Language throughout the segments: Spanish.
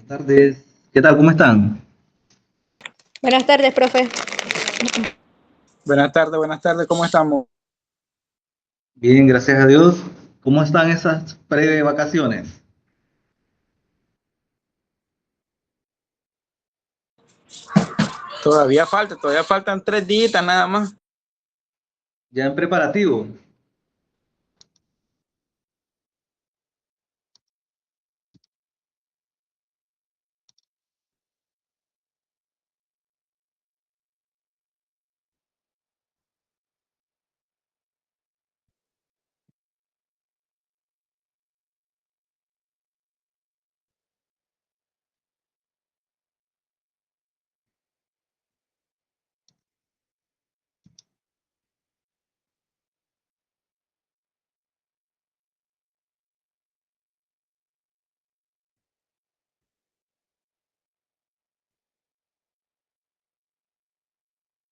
Tardes. ¿Qué tal? ¿Cómo están? Buenas tardes, profe. Buenas tardes, ¿cómo estamos? Bien, gracias a Dios. ¿Cómo están esas pre-vacaciones? Todavía faltan 3 días nada más. Ya en preparativo.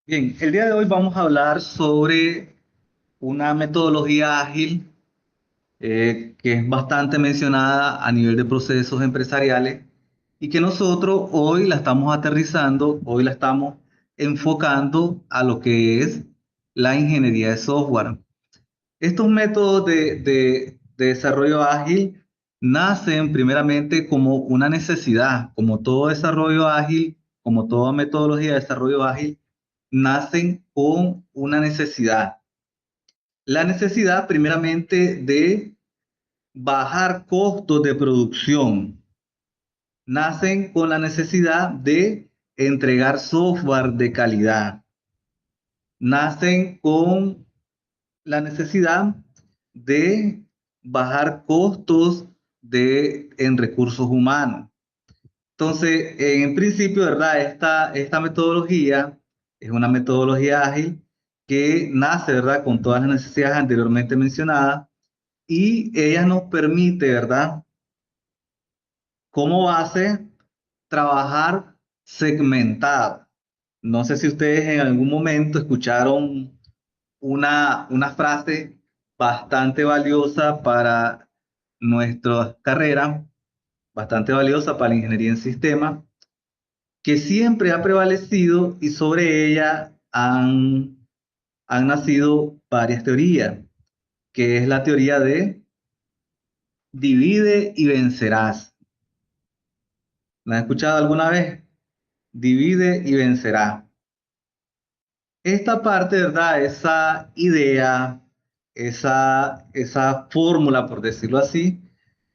Bien, el día de hoy vamos a hablar sobre una metodología ágil que es bastante mencionada a nivel de procesos empresariales y que nosotros hoy la estamos aterrizando, hoy la estamos enfocando a lo que es la ingeniería de software. Estos métodos de desarrollo ágil nacen primeramente como una necesidad, como todo desarrollo ágil, como toda metodología de desarrollo ágil, nacen con una necesidad. La necesidad primeramente de bajar costos de producción. Nacen con la necesidad de entregar software de calidad. Nacen con la necesidad de bajar costos en recursos humanos. Entonces, en principio, ¿verdad? Esta metodología es una metodología ágil que nace, ¿verdad? Con todas las necesidades anteriormente mencionadas y ella nos permite, ¿verdad? Como base, trabajar segmentado. No sé si ustedes en algún momento escucharon una frase bastante valiosa para nuestra carrera, bastante valiosa para la ingeniería en sistemas, que siempre ha prevalecido y sobre ella han nacido varias teorías, que es la teoría de divide y vencerás. ¿La has escuchado alguna vez? Divide y vencerás. Esta parte, ¿verdad? Esa idea, esa fórmula, por decirlo así,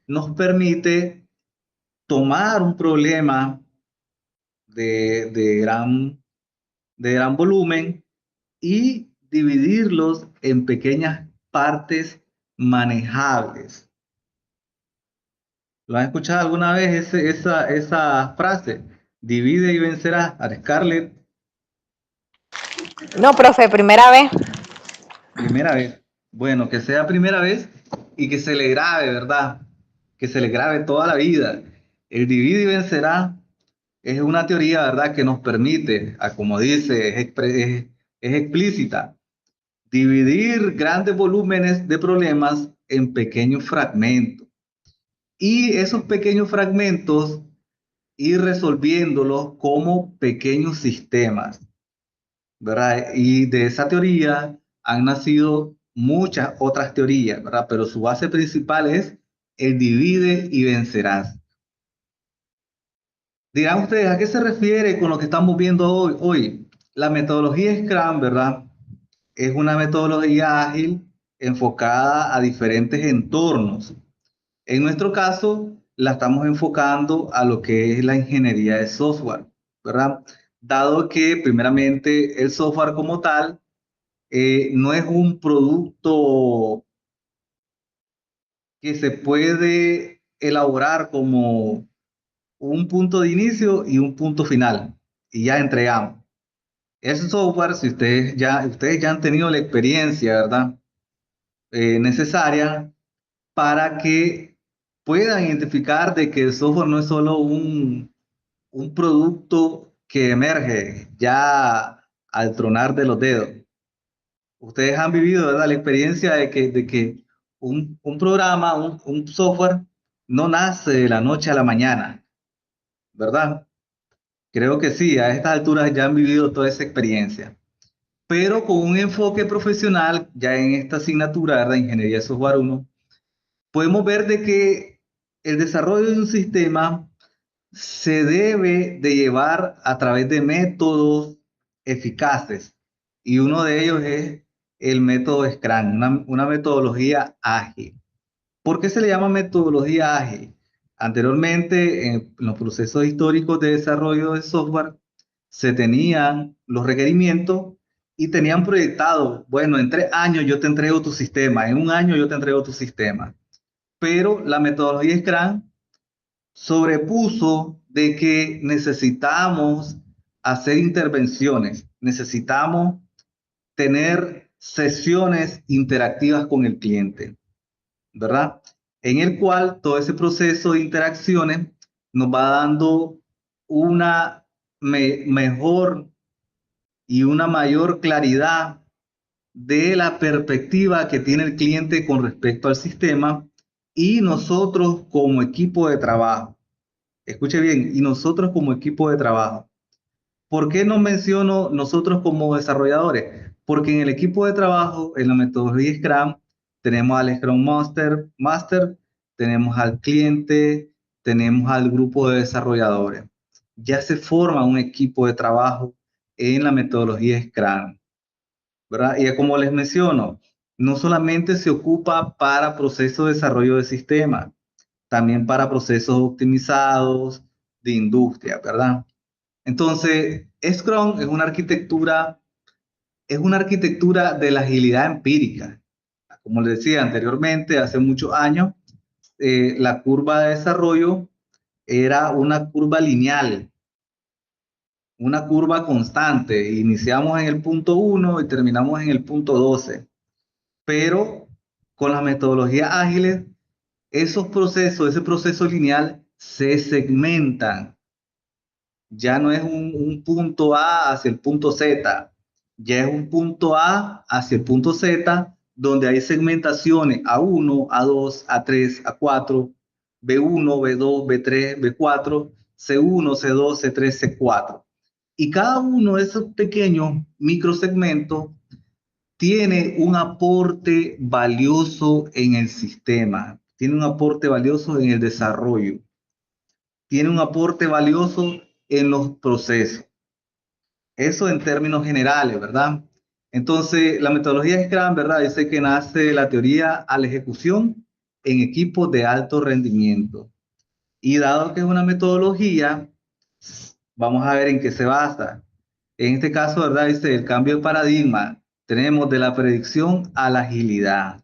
nos permite tomar un problema de, de gran, de gran volumen y dividirlos en pequeñas partes manejables. ¿Lo han escuchado alguna vez esa frase? Divide y vencerás. A Scarlett, No, profe, primera vez. primera vez. Bueno, que sea primera vez y que se le grabe, ¿verdad? Que se le grabe toda la vida. El divide y vencerá es una teoría, ¿verdad? Que nos permite, como dice, es explícita, dividir grandes volúmenes de problemas en pequeños fragmentos. Y esos pequeños fragmentos ir resolviéndolos como pequeños sistemas, ¿verdad? Y de esa teoría han nacido muchas otras teorías, ¿verdad? Pero su base principal es el divide y vencerás. Dirán ustedes, ¿a qué se refiere con lo que estamos viendo hoy? La metodología Scrum, ¿verdad? Es una metodología ágil enfocada a diferentes entornos. En nuestro caso, la estamos enfocando a lo que es la ingeniería de software, ¿verdad? Dado que primeramente el software como tal no es un producto que se puede elaborar como un punto de inicio y un punto final, y ya entregamos. Ese software, si ustedes ya han tenido la experiencia, ¿verdad? Necesaria para que puedan identificar de que el software no es solo un producto que emerge ya al tronar de los dedos. Ustedes han vivido, ¿verdad? La experiencia de que un programa, un software, no nace de la noche a la mañana. ¿verdad? Creo que sí, a estas alturas ya han vivido toda esa experiencia, pero con un enfoque profesional, ya en esta asignatura, ¿verdad? Ingeniería de Software 1, podemos ver de que el desarrollo de un sistema se debe de llevar a través de métodos eficaces, y uno de ellos es el método Scrum, una metodología ágil. ¿Por qué se le llama metodología ágil? Anteriormente, en los procesos históricos de desarrollo de software, se tenían los requerimientos y tenían proyectado, bueno, en 3 años yo te entrego tu sistema, en un año yo te entrego tu sistema. Pero la metodología Scrum sobrepuso de que necesitamos hacer intervenciones, necesitamos tener sesiones interactivas con el cliente, ¿verdad? En el cual todo ese proceso de interacciones nos va dando una mejor y una mayor claridad de la perspectiva que tiene el cliente con respecto al sistema y nosotros como equipo de trabajo. Escuche bien, y nosotros como equipo de trabajo. ¿Por qué no menciono nosotros como desarrolladores? Porque en el equipo de trabajo, en la metodología Scrum, tenemos al Scrum Master, tenemos al cliente, tenemos al grupo de desarrolladores. Ya se forma un equipo de trabajo en la metodología Scrum, ¿verdad? Y como les menciono, no solamente se ocupa para procesos de desarrollo de sistemas, también para procesos optimizados de industria, ¿verdad? Entonces, Scrum es una arquitectura de la agilidad empírica. Como les decía anteriormente, hace muchos años, la curva de desarrollo era una curva lineal, una curva constante. Iniciamos en el punto 1 y terminamos en el punto 12. Pero con las metodologías ágiles, esos procesos, ese proceso lineal se segmentan. Ya no es un punto A hacia el punto Z, ya es un punto A hacia el punto Z, donde hay segmentaciones A1, A2, A3, A4, B1, B2, B3, B4, C1, C2, C3, C4. Y cada uno de esos pequeños microsegmentos tiene un aporte valioso en el sistema, tiene un aporte valioso en el desarrollo, tiene un aporte valioso en los procesos. Eso en términos generales, ¿verdad? Entonces, la metodología Scrum, ¿verdad? Dice que nace de la teoría a la ejecución en equipos de alto rendimiento. Y dado que es una metodología, vamos a ver en qué se basa. En este caso, ¿verdad? Dice el cambio de paradigma. Tenemos de la predicción a la agilidad.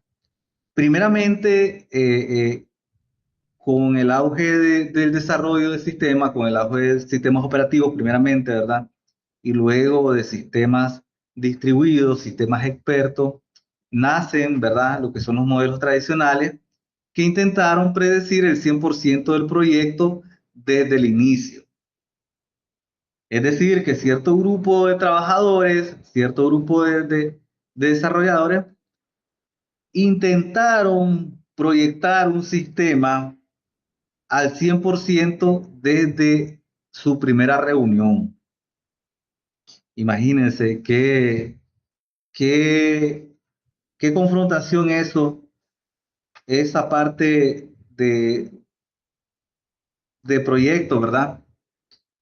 Primeramente, con el auge del desarrollo del sistema, con el auge de sistemas operativos, primeramente, ¿verdad? Y luego de sistemas distribuidos, sistemas expertos, nacen, ¿verdad? Lo que son los modelos tradicionales que intentaron predecir el 100% del proyecto desde el inicio. Es decir, que cierto grupo de trabajadores, cierto grupo de desarrolladores intentaron proyectar un sistema al 100% desde su primera reunión. Imagínense qué, qué confrontación eso, esa parte de proyecto, ¿verdad?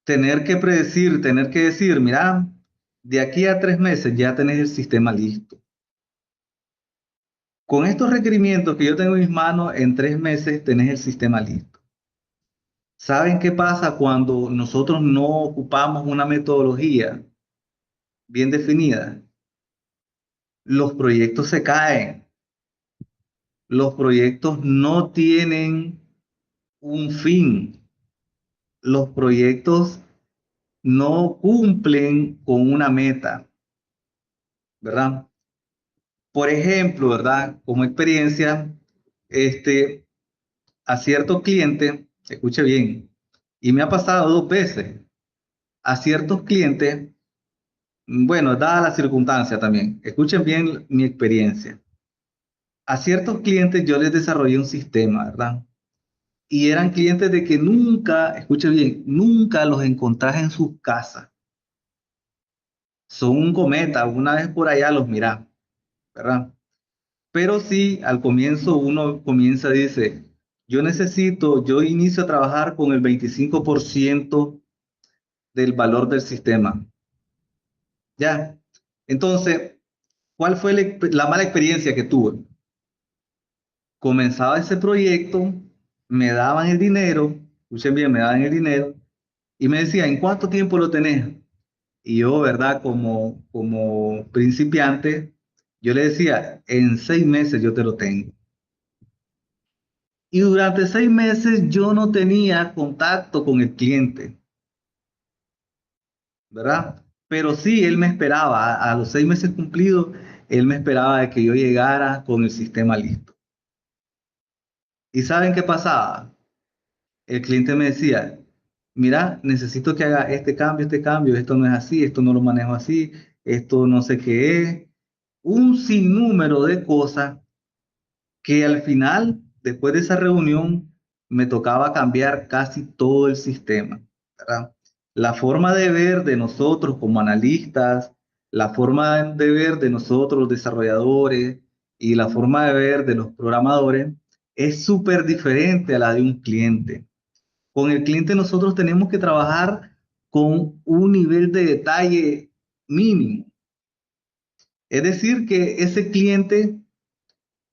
Tener que predecir, tener que decir, mira, de aquí a 3 meses ya tenés el sistema listo. Con estos requerimientos que yo tengo en mis manos, en 3 meses tenés el sistema listo. ¿Saben qué pasa cuando nosotros no ocupamos una metodología bien definida? Los proyectos se caen, los proyectos no tienen un fin, los proyectos no cumplen con una meta, ¿verdad? Por ejemplo, ¿verdad? Como experiencia, este, a ciertos clientes, escuche bien, y me ha pasado 2 veces, a ciertos clientes, bueno, dada la circunstancia también, escuchen bien mi experiencia. A ciertos clientes yo les desarrollé un sistema, ¿verdad? y eran clientes de que nunca, escuche bien, nunca los encontrás en sus casas. Son un cometa, una vez por allá los mirás, ¿verdad? Pero sí, al comienzo uno comienza, dice, yo inicio a trabajar con el 25% del valor del sistema. Ya. Entonces, ¿cuál fue la mala experiencia que tuve? Comenzaba ese proyecto, me daban el dinero, escuchen bien, me daban el dinero y me decían, ¿en cuánto tiempo lo tenés? Y yo, ¿verdad? Como principiante, yo le decía, en 6 meses yo te lo tengo. Y durante 6 meses yo no tenía contacto con el cliente, ¿verdad? Pero sí, él me esperaba, a los 6 meses cumplidos, él me esperaba de que yo llegara con el sistema listo. ¿Y saben qué pasaba? El cliente me decía, mira, necesito que haga este cambio, esto no es así, esto no lo manejo así, esto no sé qué es. Un sinnúmero de cosas que al final, después de esa reunión, me tocaba cambiar casi todo el sistema, ¿verdad? La forma de ver de nosotros como analistas, la forma de ver de nosotros los desarrolladores y la forma de ver de los programadores es súper diferente a la de un cliente. Con el cliente nosotros tenemos que trabajar con un nivel de detalle mínimo. Es decir, que ese cliente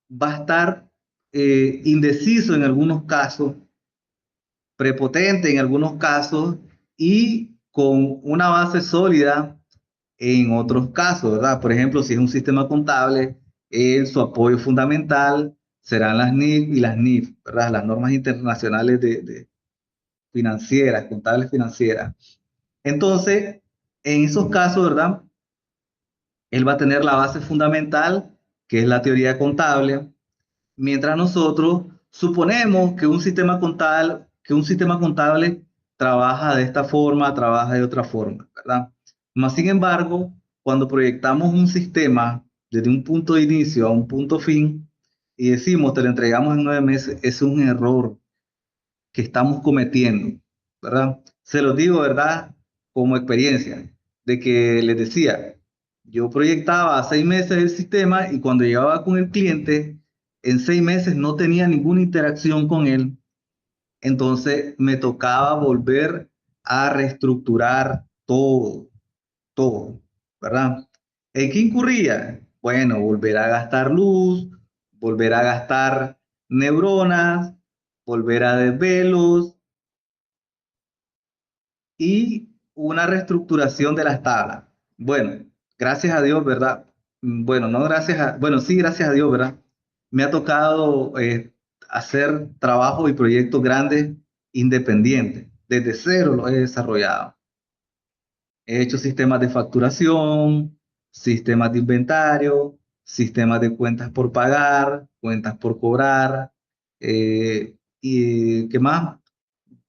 va a estar indeciso en algunos casos, prepotente en algunos casos y con una base sólida en otros casos, ¿verdad? Por ejemplo, si es un sistema contable, su apoyo fundamental serán las NIF y las NIF, ¿verdad? Las normas internacionales de financieras, contables financieras. Entonces, en esos casos, ¿verdad? Él va a tener la base fundamental, que es la teoría contable, mientras nosotros suponemos que un sistema contable trabaja de esta forma, trabaja de otra forma, ¿verdad? Mas, sin embargo, cuando proyectamos un sistema desde un punto de inicio a un punto fin y decimos, te lo entregamos en 9 meses, es un error que estamos cometiendo, ¿verdad? Se los digo, ¿verdad? Como experiencia, de que les decía, yo proyectaba a 6 meses el sistema y cuando llegaba con el cliente, en 6 meses no tenía ninguna interacción con él, entonces me tocaba volver a reestructurar todo, ¿verdad? ¿En qué incurría? Bueno, volver a gastar luz, volver a gastar neuronas, volver a desvelos, y una reestructuración de las tablas. Bueno, gracias a Dios, ¿verdad? Bueno, no gracias a, bueno, sí, gracias a Dios, ¿verdad? Me ha tocado hacer trabajo y proyectos grandes independientes. Desde cero lo he desarrollado. He hecho sistemas de facturación, sistemas de inventario, sistemas de cuentas por pagar, cuentas por cobrar, y ¿qué más?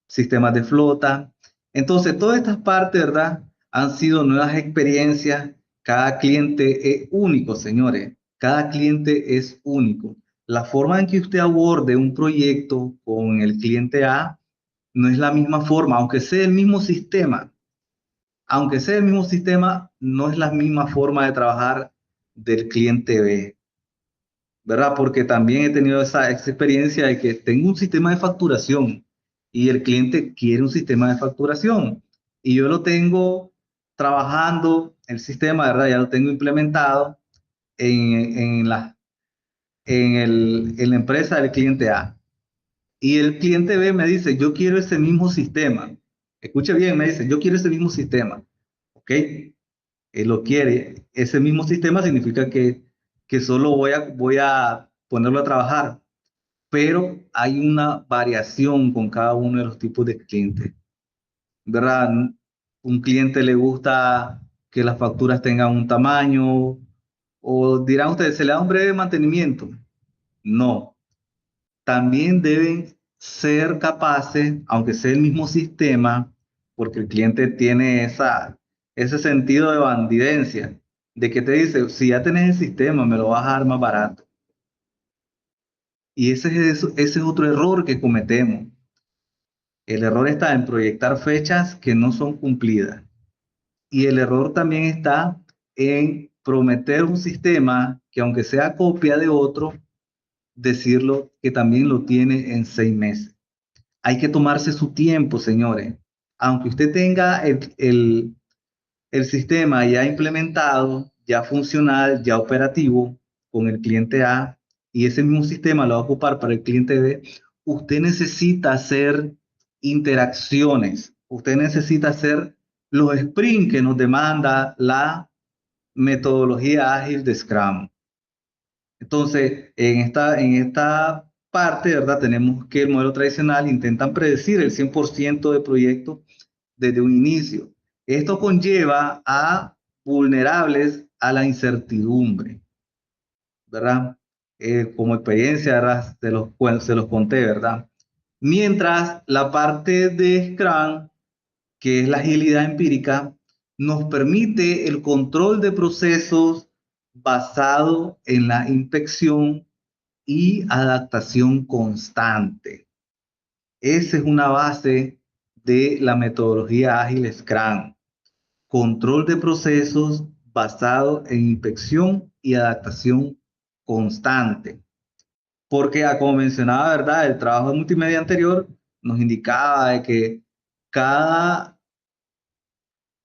Sistemas de flota. Entonces, todas estas partes, ¿verdad? Han sido nuevas experiencias. Cada cliente es único, señores. Cada cliente es único. La forma en que usted aborde un proyecto con el cliente A no es la misma forma, aunque sea el mismo sistema, no es la misma forma de trabajar del cliente B, ¿verdad? Porque también he tenido esa experiencia de que tengo un sistema de facturación y el cliente quiere un sistema de facturación y yo lo tengo trabajando, el sistema, ¿verdad? Ya lo tengo implementado en en la empresa del cliente A. Y el cliente B me dice, yo quiero ese mismo sistema. Escuche bien, me dice, yo quiero ese mismo sistema. ¿Ok? Él lo quiere. Ese mismo sistema significa que solo voy a ponerlo a trabajar, pero hay una variación con cada uno de los tipos de clientes, ¿verdad? Un cliente le gusta que las facturas tengan un tamaño, o dirán ustedes, ¿se le da un breve mantenimiento? No, también deben ser capaces, aunque sea el mismo sistema, porque el cliente tiene ese sentido de bandidencia, de que te dice, si ya tenés el sistema, me lo vas a dar más barato. Y ese es otro error que cometemos. El error está en proyectar fechas que no son cumplidas. Y el error también está en prometer un sistema que aunque sea copia de otro, decirlo que también lo tiene en 6 meses. Hay que tomarse su tiempo, señores. Aunque usted tenga el sistema ya implementado, ya funcional, ya operativo con el cliente A, y ese mismo sistema lo va a ocupar para el cliente B, usted necesita hacer interacciones, usted necesita hacer los sprints que nos demanda la metodología ágil de Scrum. Entonces, en esta parte, ¿verdad? Tenemos que el modelo tradicional intentan predecir el 100% de proyectos desde un inicio. Esto conlleva a vulnerables a la incertidumbre, ¿verdad? Como experiencia, ¿verdad? Se los conté, ¿verdad? Mientras la parte de Scrum, que es la agilidad empírica, nos permite el control de procesos basado en la inspección y adaptación constante. Esa es una base de la metodología ágil Scrum. Control de procesos basado en inspección y adaptación constante. Porque, como mencionaba, ¿verdad? El trabajo de multimedia anterior nos indicaba de que cada,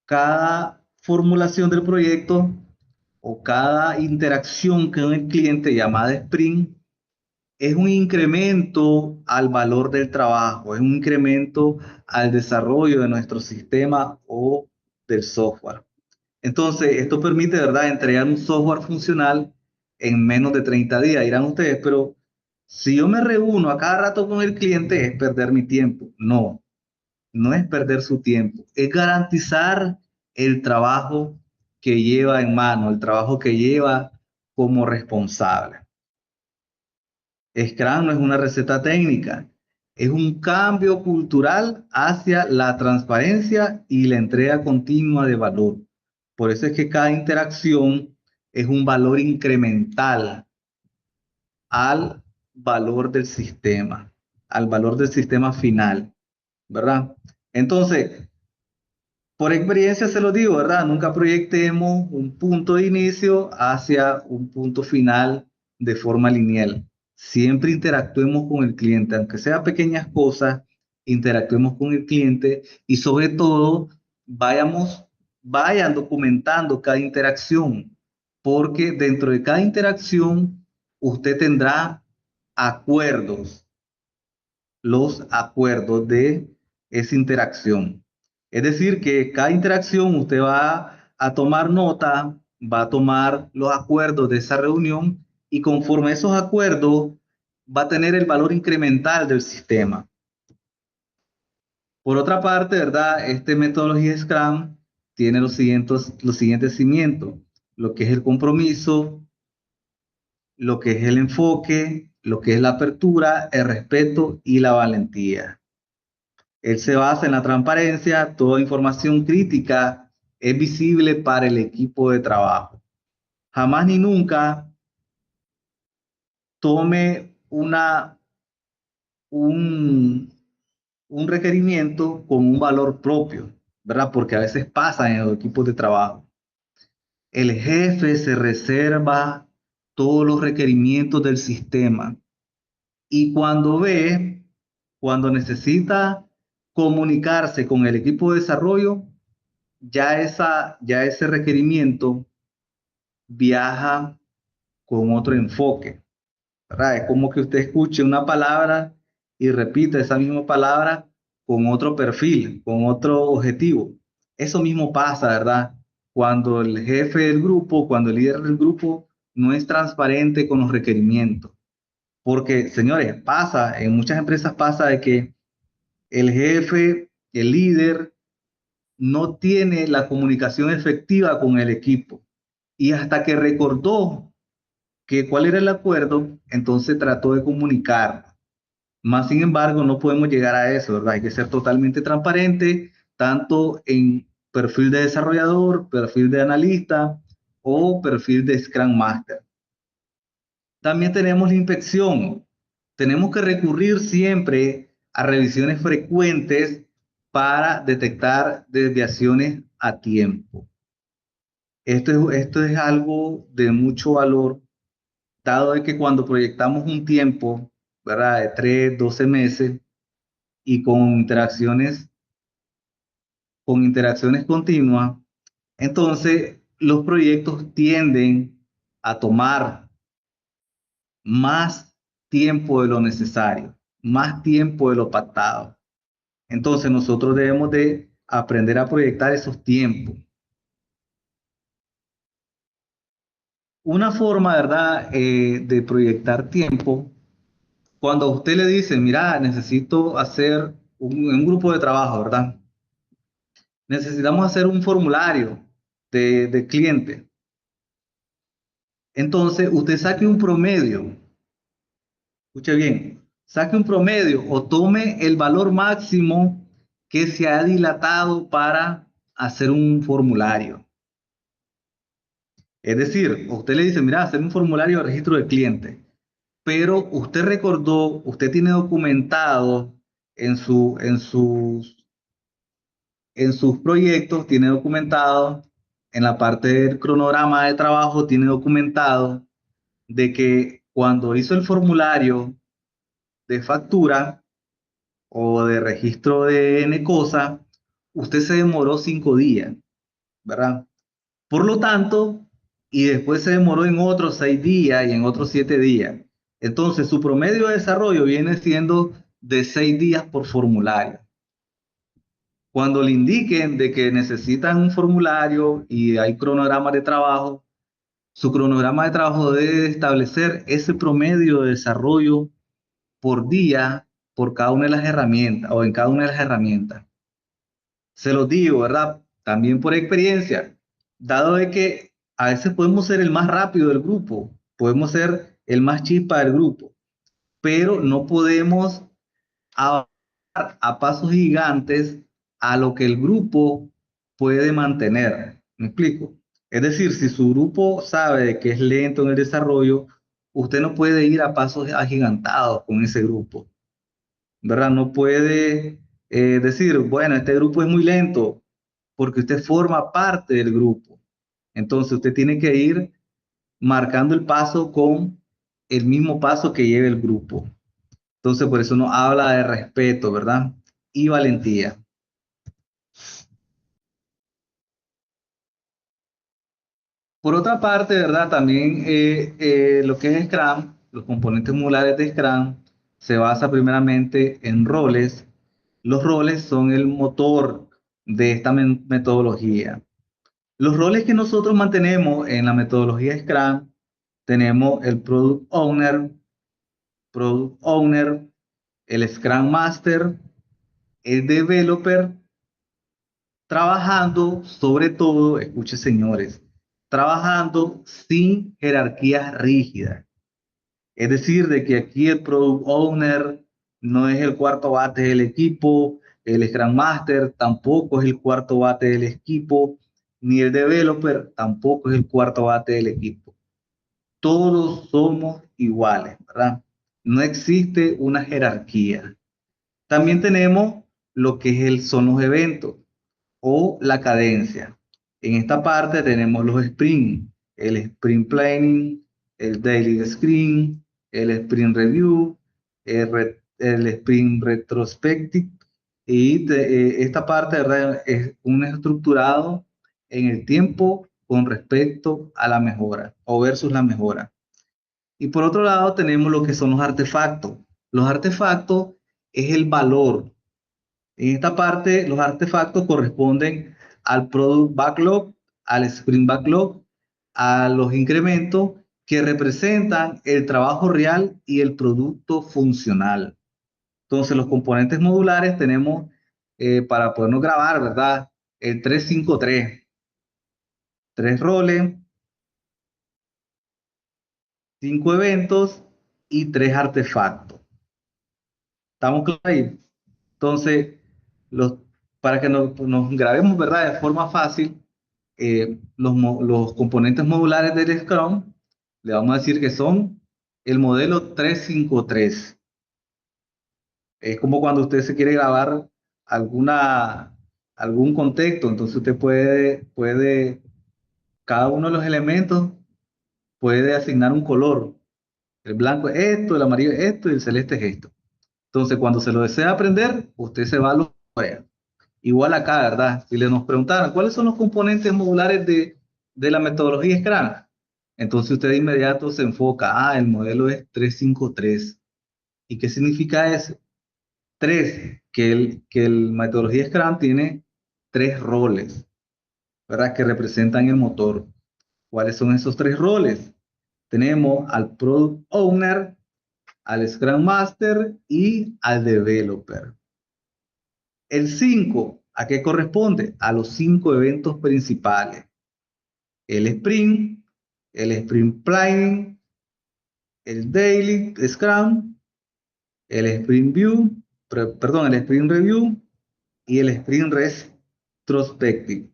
cada formulación del proyecto o cada interacción con el cliente llamada sprint es un incremento al valor del trabajo, es un incremento al desarrollo de nuestro sistema o del software. Entonces, esto permite, ¿verdad?, entregar un software funcional en menos de 30 días. Dirán ustedes, pero si yo me reúno a cada rato con el cliente, es perder mi tiempo. No, no es perder su tiempo, es garantizar el trabajo que lleva en mano, el trabajo que lleva como responsable. Scrum no es una receta técnica, es un cambio cultural hacia la transparencia y la entrega continua de valor. Por eso es que cada interacción es un valor incremental al al valor del sistema final, ¿verdad? Entonces, por experiencia se lo digo, ¿verdad? Nunca proyectemos un punto de inicio hacia un punto final de forma lineal. Siempre interactuemos con el cliente, aunque sea pequeñas cosas, interactuemos con el cliente y sobre todo vayan documentando cada interacción, porque dentro de cada interacción usted tendrá acuerdos, los acuerdos de esa interacción. Es decir, que cada interacción usted va a tomar nota, va a tomar los acuerdos de esa reunión y conforme a esos acuerdos va a tener el valor incremental del sistema. Por otra parte, ¿verdad? Esta metodología Scrum tiene los siguientes cimientos, lo que es el compromiso, lo que es el enfoque, lo que es la apertura, el respeto y la valentía. Él se basa en la transparencia, toda información crítica es visible para el equipo de trabajo. Jamás ni nunca tome un, un requerimiento con un valor propio, ¿verdad? Porque a veces pasa en los equipos de trabajo. El jefe se reserva todos los requerimientos del sistema y cuando necesita comunicarse con el equipo de desarrollo, ya ese requerimiento viaja con otro enfoque, ¿verdad? Es como que usted escuche una palabra y repita esa misma palabra con otro perfil, con otro objetivo. Eso mismo pasa, ¿verdad? Cuando el jefe del grupo, cuando el líder del grupo no es transparente con los requerimientos. Porque, señores, en muchas empresas pasa de que el jefe, el líder, no tiene la comunicación efectiva con el equipo. Y hasta que recordó que cuál era el acuerdo, entonces trató de comunicar. Más sin embargo, no podemos llegar a eso, ¿verdad? Hay que ser totalmente transparente, tanto en perfil de desarrollador, perfil de analista o perfil de Scrum Master. También tenemos la inspección. Tenemos que recurrir siempre a revisiones frecuentes para detectar desviaciones a tiempo. Esto es algo de mucho valor, dado de que cuando proyectamos un tiempo, ¿verdad? De 3, 12 meses y con interacciones continuas, entonces los proyectos tienden a tomar más tiempo de lo necesario, más tiempo de lo pactado. Entonces nosotros debemos de aprender a proyectar esos tiempos. Una forma, ¿verdad?, de proyectar tiempo, cuando a usted le dice, mira, necesito hacer un grupo de trabajo, ¿verdad? Necesitamos hacer un formulario de cliente. Entonces, usted saque un promedio, escuche bien, saque un promedio o tome el valor máximo que se ha dilatado para hacer un formulario. Es decir, usted le dice, mira, hacer un formulario de registro de cliente, pero usted recordó, usted tiene documentado en en sus proyectos, tiene documentado en la parte del cronograma de trabajo, tiene documentado de que cuando hizo el formulario de factura o de registro de N cosa, usted se demoró 5 días, ¿verdad? Por lo tanto, y después se demoró en otros 6 días y en otros 7 días. Entonces, su promedio de desarrollo viene siendo de 6 días por formulario. Cuando le indiquen de que necesitan un formulario y hay cronograma de trabajo, su cronograma de trabajo debe establecer ese promedio de desarrollo por día por cada una de las herramientas o en cada una de las herramientas. Se los digo, ¿verdad? También por experiencia, dado de que a veces podemos ser el más rápido del grupo, podemos ser el más chispa del grupo, pero no podemos avanzar a pasos gigantes a lo que el grupo puede mantener. ¿Me explico? Es decir, si su grupo sabe que es lento en el desarrollo, usted no puede ir a pasos agigantados con ese grupo, ¿verdad? No puede decir, bueno, este grupo es muy lento, porque usted forma parte del grupo. Entonces usted tiene que ir marcando el paso con el mismo paso que lleve el grupo. Entonces por eso nos habla de respeto, ¿verdad? Y valentía. Por otra parte, ¿verdad? También lo que es Scrum, los componentes modulares de Scrum, se basa primeramente en roles. Los roles son el motor de esta metodología. Los roles que nosotros mantenemos en la metodología Scrum, tenemos el Product Owner, el Scrum Master, el Developer, trabajando sobre todo, escuche señores, trabajando sin jerarquías rígidas. Es decir, de que aquí el Product Owner no es el cuarto bate del equipo, el Scrum Master tampoco es el cuarto bate del equipo, ni el Developer tampoco es el cuarto bate del equipo. Todos somos iguales, ¿verdad? No existe una jerarquía. También tenemos lo que es son los eventos o la cadencia. En esta parte tenemos los sprints, el sprint planning, el daily sprint, el sprint review, el sprint retrospective y esta parte, ¿verdad?, es un estructurado en el tiempo con respecto a la mejora o versus la mejora. Y por otro lado tenemos lo que son los artefactos. Los artefactos es el valor. En esta parte, los artefactos corresponden al Product Backlog, al Sprint Backlog, a los incrementos que representan el trabajo real y el producto funcional. Entonces, los componentes modulares tenemos para podernos grabar, ¿verdad? El 353, 3 roles, 5 eventos y 3 artefactos. ¿Estamos claros ahí? Entonces, los, para que nos grabemos, ¿verdad?, de forma fácil, los componentes modulares del Scrum, le vamos a decir que son el modelo 353. Es como cuando usted se quiere grabar algún contexto, entonces usted cada uno de los elementos puede asignar un color. El blanco es esto, el amarillo es esto y el celeste es esto. Entonces, cuando se lo desea aprender, usted se va a los tutoriales. Igual acá, ¿verdad? Si le nos preguntaran cuáles son los componentes modulares de la metodología Scrum, entonces usted de inmediato se enfoca, el modelo es 353. ¿Y qué significa eso? Tres, que el metodología Scrum tiene tres roles, ¿verdad? Que representan el motor. ¿Cuáles son esos tres roles? Tenemos al Product Owner, al Scrum Master y al Developer. El 5, ¿a qué corresponde? A los 5 eventos principales. El Sprint, el Sprint Planning, el Daily Scrum, el Sprint View, perdón, el Sprint Review y el Sprint Retrospective.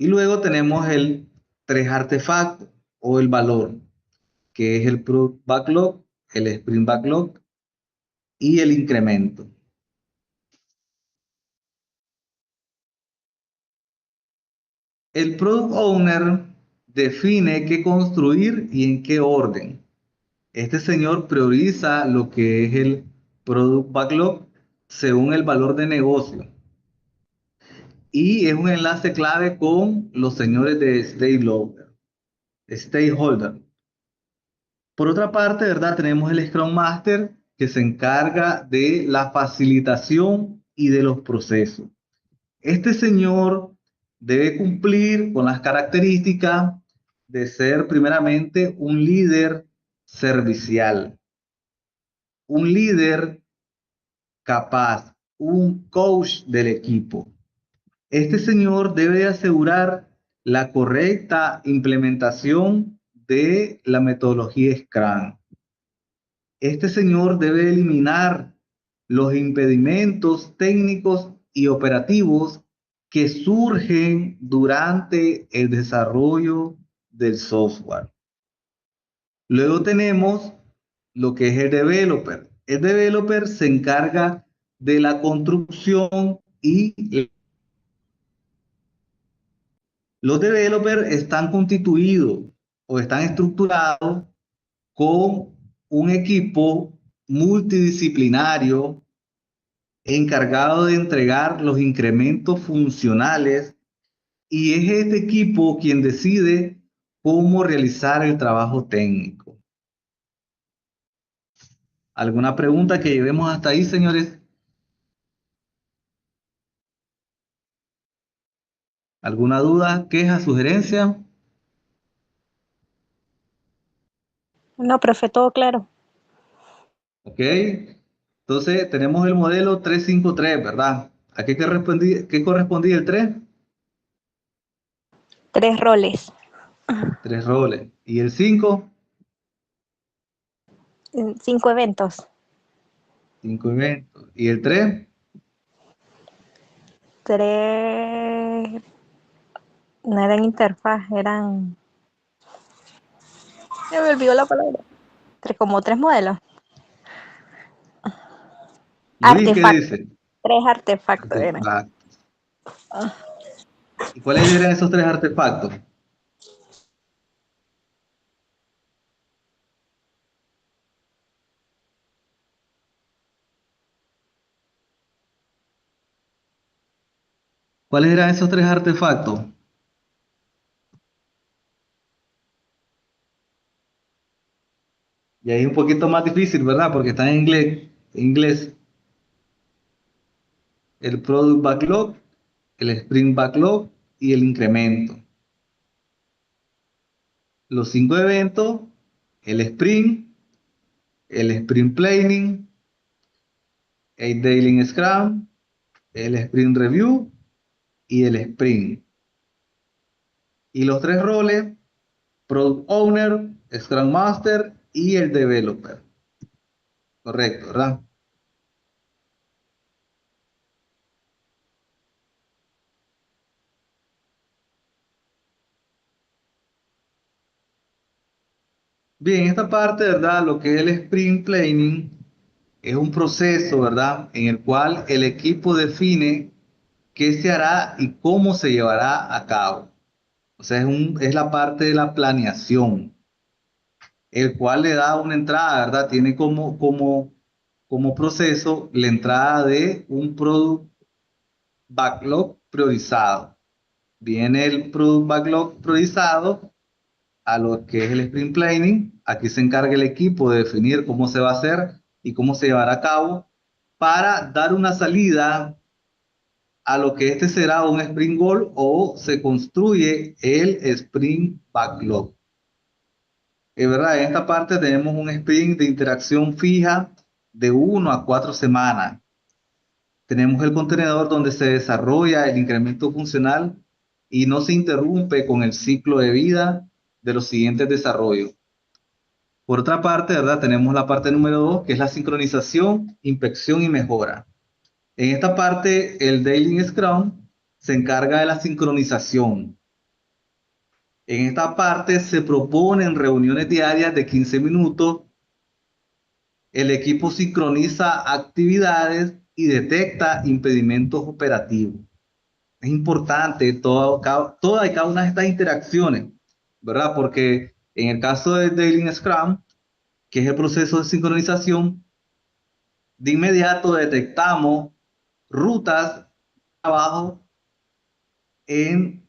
Y luego tenemos el 3 artefactos o el valor, que es el Product Backlog, el Sprint Backlog y el incremento. El Product Owner define qué construir y en qué orden. Este señor prioriza lo que es el Product Backlog según el valor de negocio y es un enlace clave con los señores de Stakeholder. Por otra parte, ¿verdad? Tenemos el Scrum Master que se encarga de la facilitación y de los procesos. Este señor debe cumplir con las características de ser primeramente un líder servicial, un líder capaz, un coach del equipo. Este señor debe asegurar la correcta implementación de la metodología Scrum. Este señor debe eliminar los impedimentos técnicos y operativos que surgen durante el desarrollo del software. Luego tenemos lo que es el developer. El developer se encarga de la construcción y los developers están constituidos o están estructurados con un equipo multidisciplinario encargado de entregar los incrementos funcionales y es este equipo quien decide cómo realizar el trabajo técnico. ¿Alguna pregunta que llevemos hasta ahí, señores? ¿Alguna duda, queja, sugerencia? No, profe, todo claro. Ok. Entonces tenemos el modelo 353, ¿verdad? ¿A qué correspondía el 3? Tres roles, Tres roles. ¿Y el 5? cinco eventos. Cinco eventos. ¿Y el 3? Tres, no eran interfaz, eran, se me olvidó la palabra. Como tres modelos. Luis, ¿qué Artefactos, dice? tres artefactos eran. Artefactos. ¿Y cuáles eran esos tres artefactos? ¿Cuáles eran esos tres artefactos? Y ahí es un poquito más difícil, ¿verdad? Porque está en inglés. Inglés. El Product Backlog, el Sprint Backlog y el incremento. Los cinco eventos, el Sprint Planning, el Daily Scrum, el Sprint Review y el Sprint. Y los tres roles, Product Owner, Scrum Master y el Developer. Correcto, ¿verdad? Bien, esta parte, ¿verdad? Lo que es el Sprint Planning es un proceso, ¿verdad? En el cual el equipo define qué se hará y cómo se llevará a cabo. O sea, es la parte de la planeación, el cual le da una entrada, ¿verdad? Tiene como proceso la entrada de un product backlog priorizado. Viene el product backlog priorizado a lo que es el sprint planning. Aquí se encarga el equipo de definir cómo se va a hacer y cómo se llevará a cabo para dar una salida a lo que este será un sprint goal o se construye el sprint backlog. Es verdad, en esta parte tenemos un sprint de interacción fija de 1 a 4 semanas. Tenemos el contenedor donde se desarrolla el incremento funcional y no se interrumpe con el ciclo de vida de los siguientes desarrollos. Por otra parte, ¿verdad? Tenemos la parte número 2, que es la sincronización, inspección y mejora. En esta parte, el Daily Scrum se encarga de la sincronización. En esta parte se proponen reuniones diarias de 15 minutos. El equipo sincroniza actividades y detecta impedimentos operativos. Es importante toda y cada una de estas interacciones, ¿verdad? Porque en el caso del Daily Scrum, que es el proceso de sincronización, de inmediato detectamos rutas de trabajo en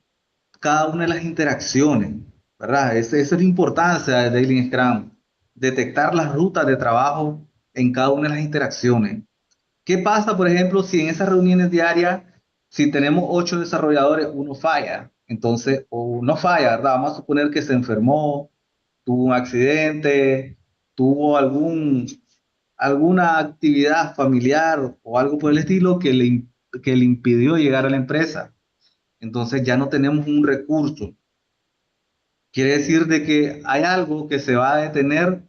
cada una de las interacciones, ¿verdad? Esa es la importancia de Daily Scrum, detectar las rutas de trabajo en cada una de las interacciones. ¿Qué pasa, por ejemplo, si en esas reuniones diarias, si tenemos 8 desarrolladores, uno falla? Entonces, o no falla, ¿verdad? Vamos a suponer que se enfermó, tuvo un accidente, tuvo alguna actividad familiar o algo por el estilo que le impidió llegar a la empresa. Entonces ya no tenemos un recurso. Quiere decir de que hay algo que se va a detener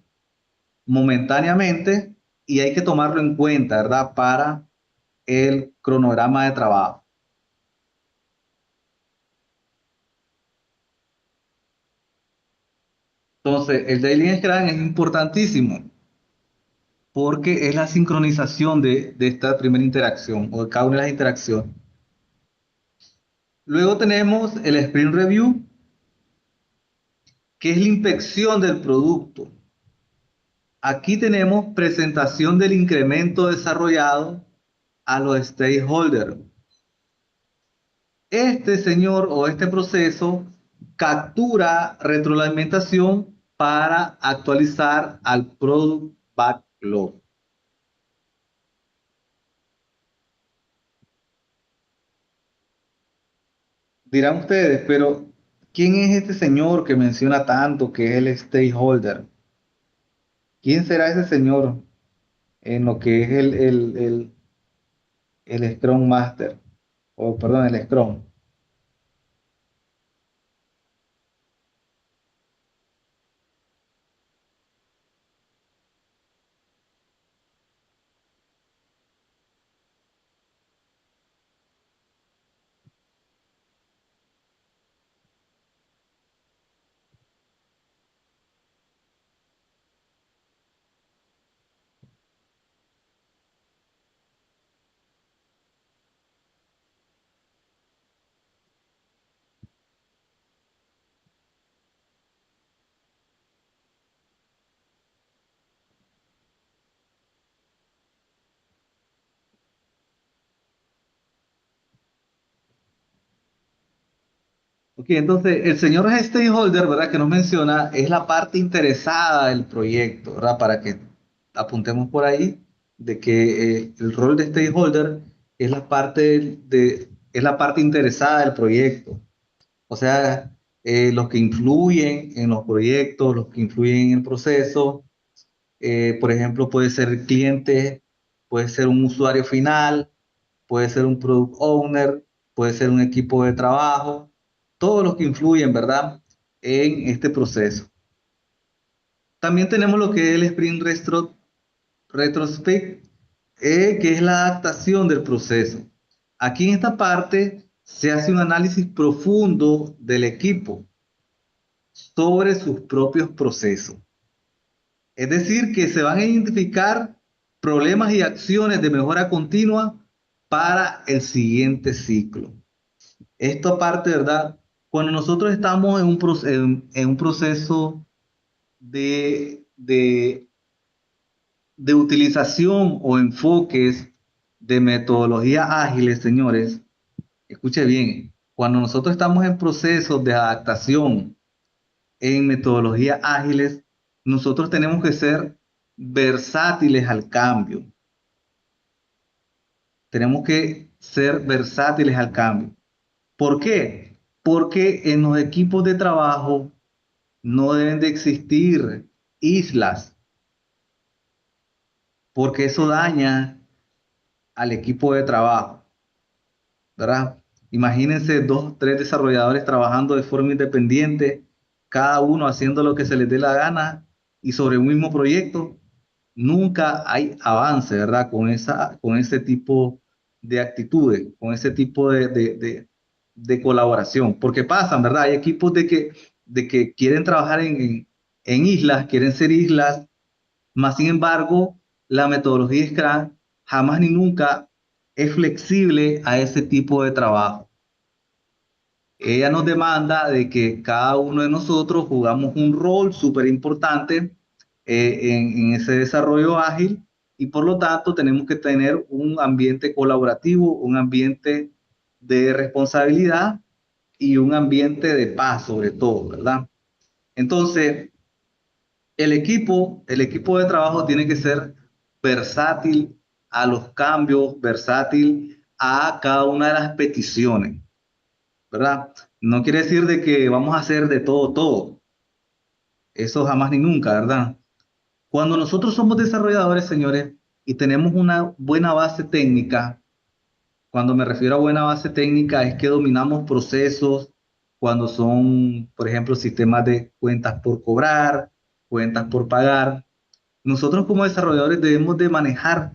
momentáneamente y hay que tomarlo en cuenta, ¿verdad? Para el cronograma de trabajo. Entonces, el Daily Scrum es importantísimo porque es la sincronización de esta primera interacción o de cada una de las interacciones. Luego tenemos el Sprint Review, que es la inspección del producto. Aquí tenemos presentación del incremento desarrollado a los stakeholders. Este señor o este proceso captura retroalimentación para actualizar al product backlog. Dirán ustedes, pero ¿quién es este señor que menciona tanto que es el stakeholder? ¿Quién será ese señor en lo que es el Scrum Master? O perdón, el Scrum. Ok, entonces el señor stakeholder, ¿verdad? Que nos menciona, es la parte interesada del proyecto, ¿verdad? Para que apuntemos por ahí de que el rol de stakeholder es es la parte interesada del proyecto. O sea, los que influyen en los proyectos, los que influyen en el proceso, por ejemplo, puede ser el cliente, puede ser un usuario final, puede ser un product owner, puede ser un equipo de trabajo, todos los que influyen, ¿verdad? En este proceso. También tenemos lo que es el retrospect, que es la adaptación del proceso. Aquí en esta parte se hace un análisis profundo del equipo sobre sus propios procesos. Es decir, que se van a identificar problemas y acciones de mejora continua para el siguiente ciclo. Esto aparte, ¿verdad? Cuando nosotros estamos en un proceso de utilización o enfoques de metodologías ágiles, señores, escuche bien, cuando nosotros estamos en procesos de adaptación en metodologías ágiles, nosotros tenemos que ser versátiles al cambio. Tenemos que ser versátiles al cambio. ¿Por qué? Porque en los equipos de trabajo no deben de existir islas, porque eso daña al equipo de trabajo, ¿verdad? Imagínense dos, tres desarrolladores trabajando de forma independiente, cada uno haciendo lo que se les dé la gana y sobre un mismo proyecto. Nunca hay avance, ¿verdad? Con ese tipo de actitudes, con ese tipo de colaboración, porque pasan, ¿verdad? Hay equipos de que quieren trabajar en islas, quieren ser islas, más sin embargo, la metodología Scrum jamás ni nunca es flexible a ese tipo de trabajo. Ella nos demanda de que cada uno de nosotros jugamos un rol súper importante en ese desarrollo ágil y por lo tanto tenemos que tener un ambiente colaborativo, un ambiente de responsabilidad y un ambiente de paz sobre todo, ¿verdad? Entonces, el equipo de trabajo tiene que ser versátil a los cambios, versátil a cada una de las peticiones, ¿verdad? No quiere decir de que vamos a hacer de todo, todo. Eso jamás ni nunca, ¿verdad? Cuando nosotros somos desarrolladores, señores, y tenemos una buena base técnica, cuando me refiero a buena base técnica es que dominamos procesos cuando son, por ejemplo, sistemas de cuentas por cobrar, cuentas por pagar. Nosotros como desarrolladores debemos de manejar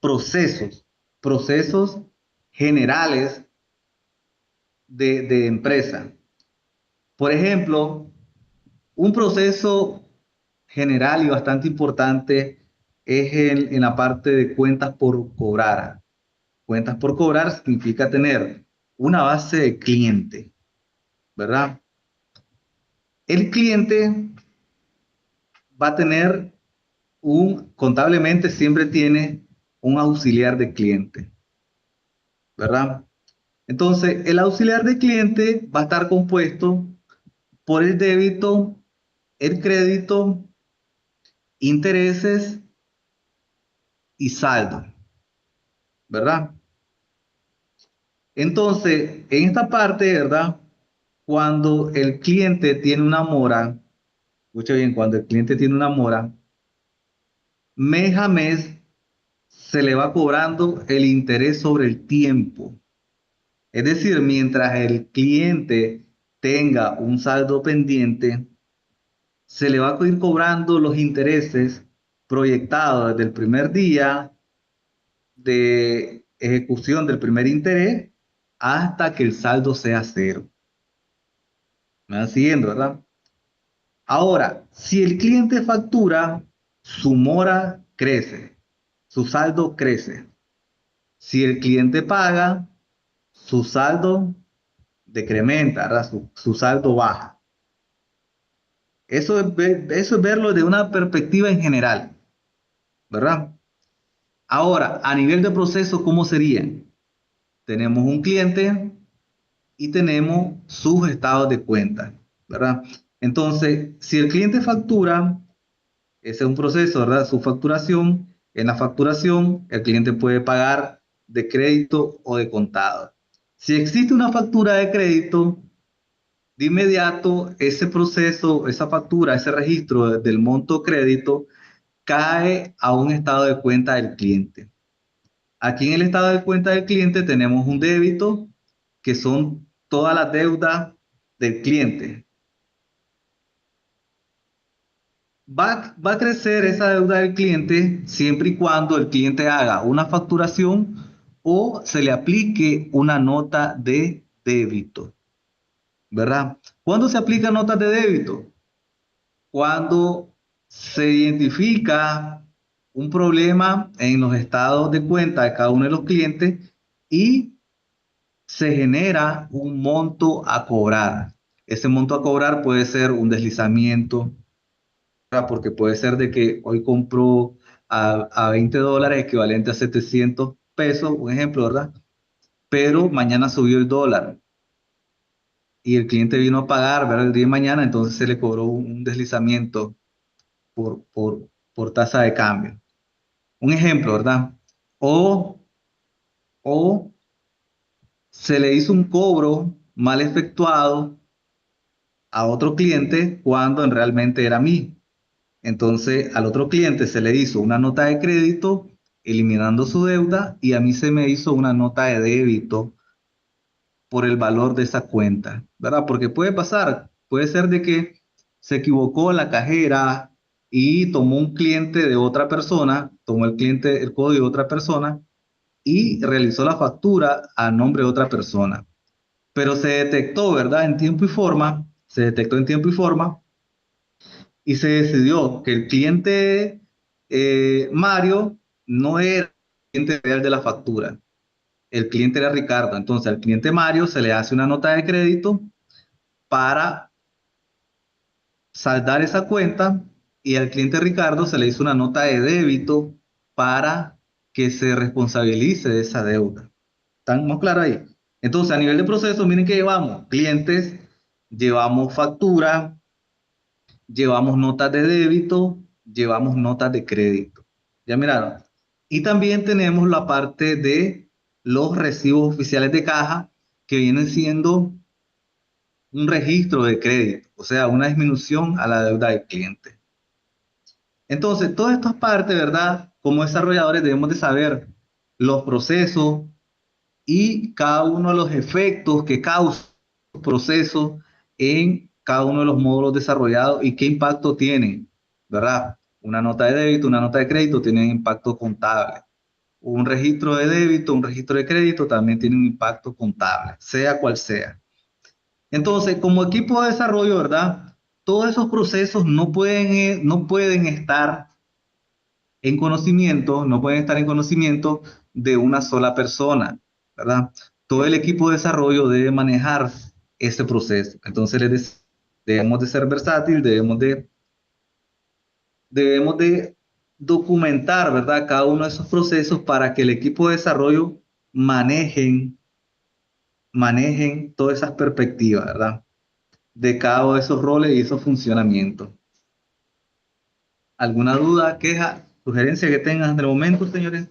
procesos generales de empresa. Por ejemplo, un proceso general y bastante importante es en la parte de cuentas por cobrar. Cuentas por cobrar significa tener una base de cliente, ¿verdad? El cliente va a tener contablemente siempre tiene un auxiliar de cliente, ¿verdad? Entonces, el auxiliar de cliente va a estar compuesto por el débito, el crédito, intereses y saldo, ¿verdad? Entonces, en esta parte, ¿verdad? Cuando el cliente tiene una mora, escucha bien, cuando el cliente tiene una mora, mes a mes se le va cobrando el interés sobre el tiempo. Es decir, mientras el cliente tenga un saldo pendiente, se le va a ir cobrando los intereses proyectados desde el primer día de ejecución del primer interés hasta que el saldo sea cero. ¿Me van siguiendo, verdad? Ahora, si el cliente factura, su mora crece, su saldo crece. Si el cliente paga, su saldo decrementa, ¿verdad? Su saldo baja. Eso es verlo de una perspectiva en general, ¿verdad? Ahora, a nivel de proceso, ¿cómo sería? Tenemos un cliente y tenemos sus estados de cuenta, ¿verdad? Entonces, si el cliente factura, ese es un proceso, ¿verdad? Su facturación, en la facturación, el cliente puede pagar de crédito o de contado. Si existe una factura de crédito, de inmediato ese proceso, esa factura, ese registro del monto crédito cae a un estado de cuenta del cliente. Aquí en el estado de cuenta del cliente tenemos un débito, que son todas las deudas del cliente. Va a crecer esa deuda del cliente siempre y cuando el cliente haga una facturación o se le aplique una nota de débito, ¿verdad? ¿Cuándo se aplican notas de débito? Cuando se identifica un problema en los estados de cuenta de cada uno de los clientes y se genera un monto a cobrar. Ese monto a cobrar puede ser un deslizamiento, ¿verdad? Porque puede ser de que hoy compró a $20, equivalente a 700 pesos, un ejemplo, ¿verdad? Pero mañana subió el dólar y el cliente vino a pagar, ¿verdad? El día de mañana, entonces se le cobró un deslizamiento por tasa de cambio. Un ejemplo, ¿verdad? O, o se le hizo un cobro mal efectuado a otro cliente cuando realmente era a mí. Entonces al otro cliente se le hizo una nota de crédito eliminando su deuda y a mí se me hizo una nota de débito por el valor de esa cuenta, ¿verdad? Porque puede pasar, puede ser de que se equivocó la cajera y tomó un cliente de otra persona, tomó el cliente, el código de otra persona y realizó la factura a nombre de otra persona. Pero se detectó, ¿verdad? En tiempo y forma, se detectó en tiempo y forma y se decidió que el cliente Mario no era el cliente real de la factura. El cliente era Ricardo. Entonces al cliente Mario se le hace una nota de crédito para saldar esa cuenta y al cliente Ricardo se le hizo una nota de débito para que se responsabilice de esa deuda. ¿Estamos claros ahí? Entonces, a nivel de proceso, miren que llevamos clientes, llevamos factura, llevamos notas de débito, llevamos notas de crédito. ¿Ya miraron? Y también tenemos la parte de los recibos oficiales de caja, que vienen siendo un registro de crédito, o sea, una disminución a la deuda del cliente. Entonces, todas estas partes, ¿verdad? Como desarrolladores debemos de saber los procesos y cada uno de los efectos que causa el proceso en cada uno de los módulos desarrollados y qué impacto tienen, ¿verdad? Una nota de débito, una nota de crédito tienen impacto contable. Un registro de débito, un registro de crédito también tiene un impacto contable, sea cual sea. Entonces, como equipo de desarrollo, ¿verdad? Todos esos procesos no pueden estar en conocimiento, no pueden estar en conocimiento de una sola persona, ¿verdad? Todo el equipo de desarrollo debe manejar ese proceso. Entonces, debemos de ser versátil, debemos de documentar, ¿verdad? Cada uno de esos procesos para que el equipo de desarrollo manejen todas esas perspectivas, ¿verdad? De cada uno de esos roles y esos funcionamientos. ¿Alguna duda, queja, sugerencia que tengan de momento, señores?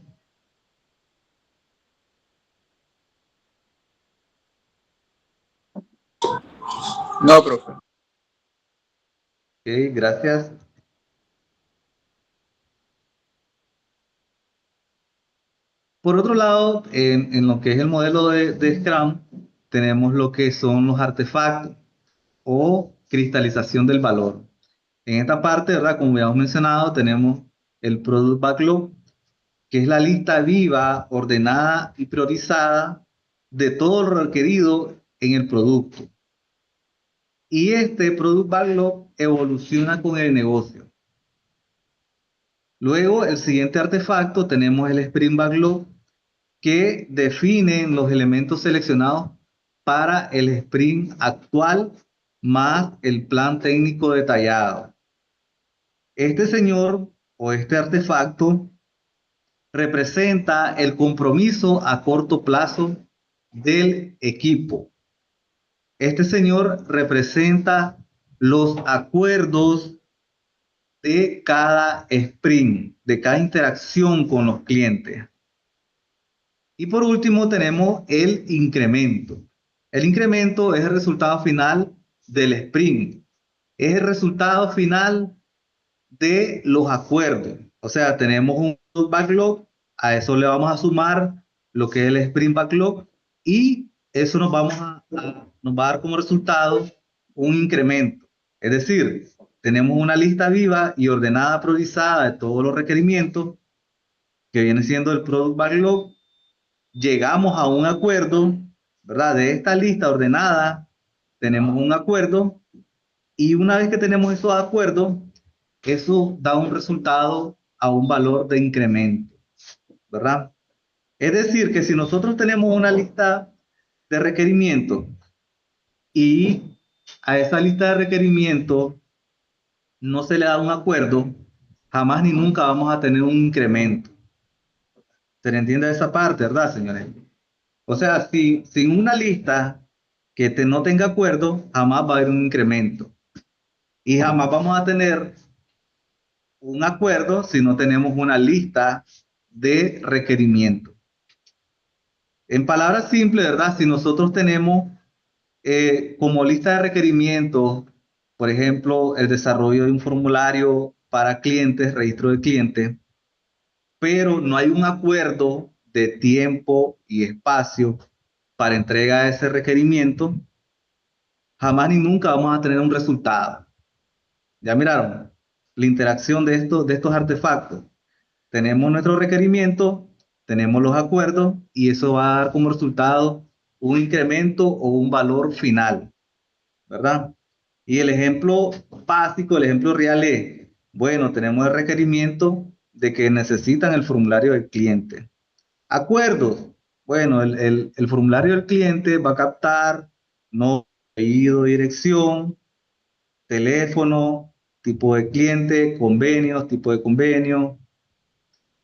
No, profe. Ok, gracias. Por otro lado, en lo que es el modelo de Scrum, tenemos lo que son los artefactos o cristalización del valor. En esta parte, ¿verdad? Como ya hemos mencionado, tenemos el Product Backlog, que es la lista viva, ordenada y priorizada de todo lo requerido en el producto. Y este Product Backlog evoluciona con el negocio. Luego, el siguiente artefacto, tenemos el Sprint Backlog, que definen los elementos seleccionados para el sprint actual más el plan técnico detallado. Este señor o este artefacto representa el compromiso a corto plazo del equipo. Este señor representa los acuerdos de cada sprint, de cada interacción con los clientes. Y por último tenemos el incremento. El incremento es el resultado final del sprint. Es el resultado final de los acuerdos. O sea, tenemos un backlog, a eso le vamos a sumar lo que es el sprint backlog y eso nos va a dar como resultado un incremento. Es decir, tenemos una lista viva y ordenada, priorizada de todos los requerimientos que viene siendo el product backlog. Llegamos a un acuerdo, ¿verdad? De esta lista ordenada, tenemos un acuerdo y una vez que tenemos esos acuerdos, eso da un resultado a un valor de incremento, ¿verdad? Es decir, que si nosotros tenemos una lista de requerimientos y a esa lista de requerimientos no se le da un acuerdo, jamás ni nunca vamos a tener un incremento. ¿Se le entiende esa parte, verdad, señores? O sea, si sin una lista no tenga acuerdo, jamás va a haber un incremento. Y jamás vamos a tener un acuerdo si no tenemos una lista de requerimientos. En palabras simples, ¿verdad? Si nosotros tenemos como lista de requerimientos, por ejemplo, el desarrollo de un formulario para clientes, registro de clientes, pero no hay un acuerdo de tiempo y espacio para entrega de ese requerimiento, jamás ni nunca vamos a tener un resultado. ¿Ya miraron? La interacción de estos artefactos. Tenemos nuestro requerimiento, tenemos los acuerdos y eso va a dar como resultado un incremento o un valor final, ¿verdad? Y el ejemplo básico, el ejemplo real es, bueno, tenemos el requerimiento de que necesitan el formulario del cliente. Acuerdos. Bueno, el formulario del cliente va a captar nombre, apellido, dirección, teléfono, tipo de cliente, convenios, tipo de convenio.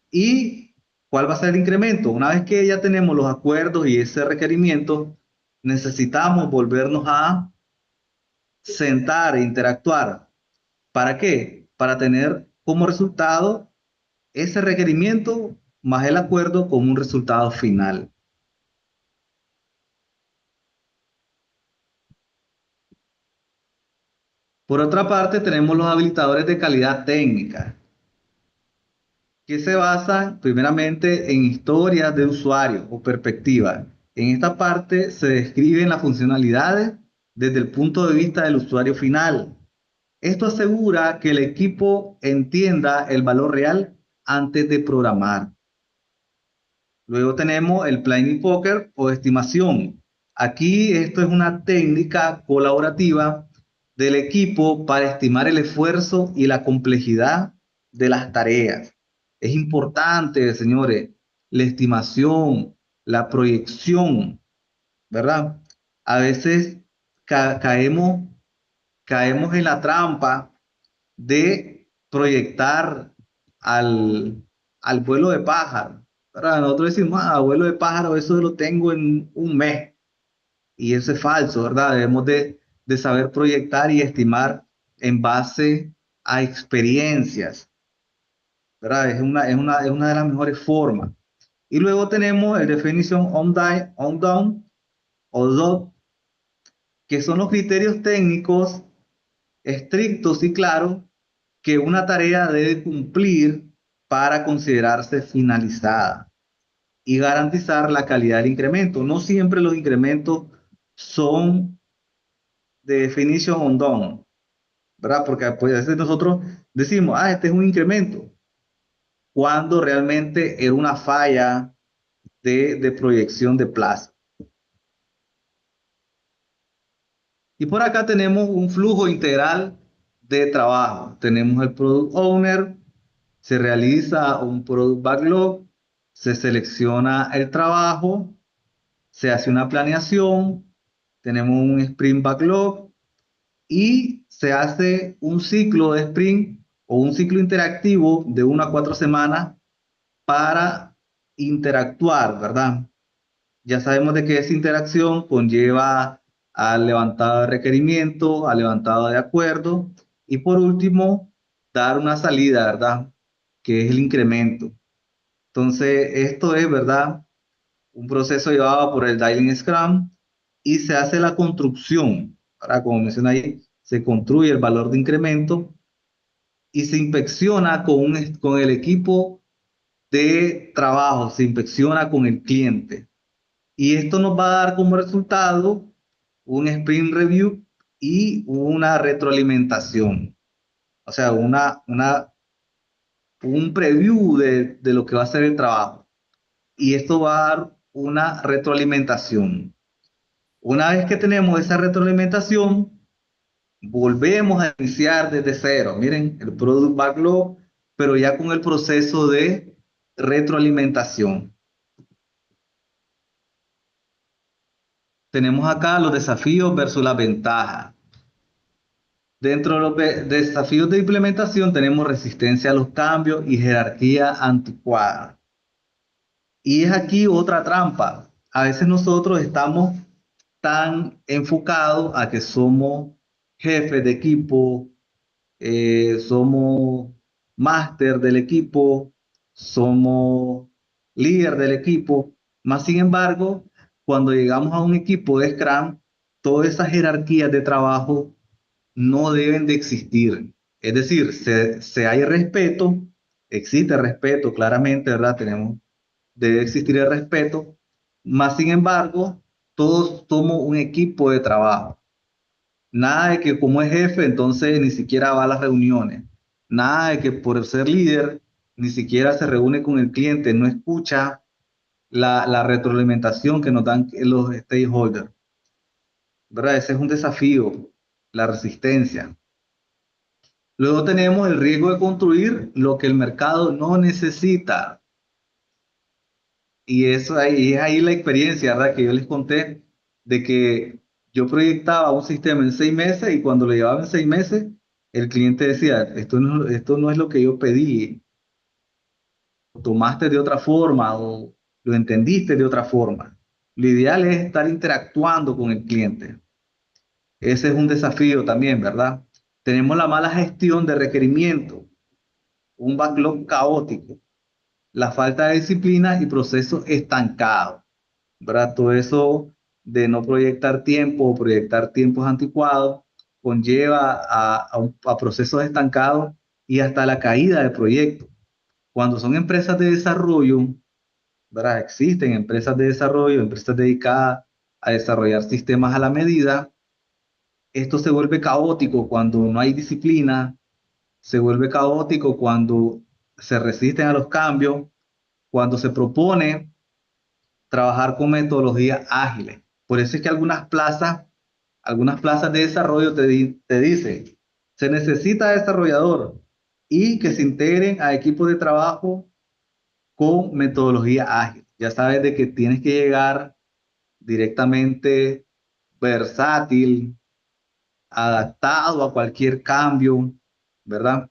¿Y cuál va a ser el incremento? Una vez que ya tenemos los acuerdos y ese requerimiento, necesitamos volvernos a sentar e interactuar. ¿Para qué? Para tener como resultado ese requerimiento más el acuerdo como un resultado final. Por otra parte, tenemos los habilitadores de calidad técnica, que se basan primeramente en historias de usuario o perspectiva. En esta parte se describen las funcionalidades desde el punto de vista del usuario final. Esto asegura que el equipo entienda el valor real antes de programar. Luego tenemos el planning poker o estimación. Aquí esto es una técnica colaborativa del equipo para estimar el esfuerzo y la complejidad de las tareas. Es importante, señores, la estimación, la proyección, ¿verdad? A veces caemos en la trampa de proyectar al, al vuelo de pájaro. ¿Verdad? Nosotros decimos, vuelo de pájaro, eso lo tengo en un mes. Y eso es falso, ¿verdad? Debemos de saber proyectar y estimar en base a experiencias, ¿verdad? Es una de las mejores formas. Y luego tenemos el definition on down o DOT, que son los criterios técnicos estrictos y claros que una tarea debe cumplir para considerarse finalizada y garantizar la calidad del incremento. No siempre los incrementos son de definition on done, ¿verdad? Porque pues, a veces nosotros decimos, este es un incremento, cuando realmente era una falla de proyección de plazo. Y por acá tenemos un flujo integral de trabajo. Tenemos el Product Owner, se realiza un Product Backlog, se selecciona el trabajo, se hace una planeación, tenemos un Sprint Backlog y se hace un ciclo de Sprint o un ciclo interactivo de 1 a 4 semanas para interactuar, ¿verdad? Ya sabemos de que esa interacción conlleva al levantado de requerimientos, al levantado de acuerdos y por último, dar una salida, ¿verdad? Que es el incremento. Entonces, esto es, ¿verdad? Un proceso llevado por el Dialing Scrum y se hace la construcción. Ahora, como menciona ahí, se construye el valor de incremento y se inspecciona con el equipo de trabajo, se inspecciona con el cliente. Y esto nos va a dar como resultado un sprint review y una retroalimentación. O sea, un preview de lo que va a ser el trabajo. Y esto va a dar una retroalimentación. Una vez que tenemos esa retroalimentación, volvemos a iniciar desde cero. Miren, el Product Backlog pero ya con el proceso de retroalimentación. Tenemos acá los desafíos versus las ventajas. Dentro de los desafíos de implementación tenemos resistencia a los cambios y jerarquía anticuada. Y es aquí otra trampa. A veces nosotros estamos tan enfocados a que somos jefes de equipo, somos máster del equipo, somos líder del equipo. Más sin embargo, cuando llegamos a un equipo de Scrum, todas esas jerarquías de trabajo no deben de existir. Es decir, se hay respeto, existe respeto, claramente, ¿verdad? Debe existir el respeto, más sin embargo, todos somos un equipo de trabajo. Nada de que como es jefe, entonces ni siquiera va a las reuniones. Nada de que por ser líder, ni siquiera se reúne con el cliente, no escucha la retroalimentación que nos dan los stakeholders. ¿Verdad? Ese es un desafío, la resistencia. Luego tenemos el riesgo de construir lo que el mercado no necesita. Y eso ahí, es ahí la experiencia, ¿verdad? Que yo les conté de que yo proyectaba un sistema en 6 meses y cuando lo llevaba en 6 meses, el cliente decía, esto no es lo que yo pedí, lo tomaste de otra forma o lo entendiste de otra forma. Lo ideal es estar interactuando con el cliente. Ese es un desafío también, ¿verdad? Tenemos la mala gestión de requerimientos, un backlog caótico, la falta de disciplina y procesos estancados, ¿verdad? Todo eso de no proyectar tiempo o proyectar tiempos anticuados conlleva a procesos estancados y hasta la caída del proyecto. Cuando son empresas de desarrollo, ¿verdad? Existen empresas de desarrollo, empresas dedicadas a desarrollar sistemas a la medida. Esto se vuelve caótico cuando no hay disciplina, se vuelve caótico cuando se resisten a los cambios, cuando se propone trabajar con metodologías ágiles. Por eso es que algunas plazas de desarrollo te dicen, se necesita desarrollador y que se integren a equipos de trabajo con metodología ágil. Ya sabes de que tienes que llegar directamente versátil, adaptado a cualquier cambio, ¿verdad?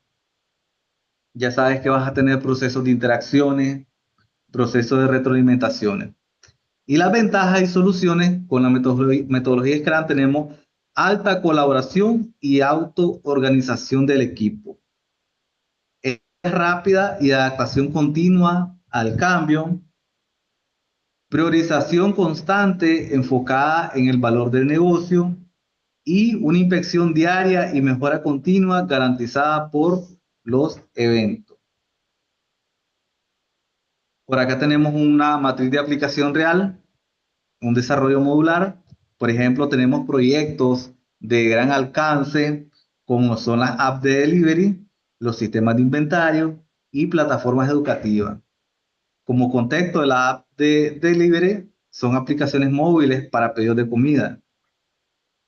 Ya sabes que vas a tener procesos de interacciones, procesos de retroalimentaciones. Y las ventajas y soluciones con la metodología Scrum tenemos alta colaboración y autoorganización del equipo. Es rápida y adaptación continua al cambio. Priorización constante enfocada en el valor del negocio y una inspección diaria y mejora continua garantizada por los eventos. Por acá tenemos una matriz de aplicación real, un desarrollo modular. Por ejemplo, tenemos proyectos de gran alcance, como son las apps de delivery, los sistemas de inventario y plataformas educativas. Como contexto, la app de delivery son aplicaciones móviles para pedidos de comida.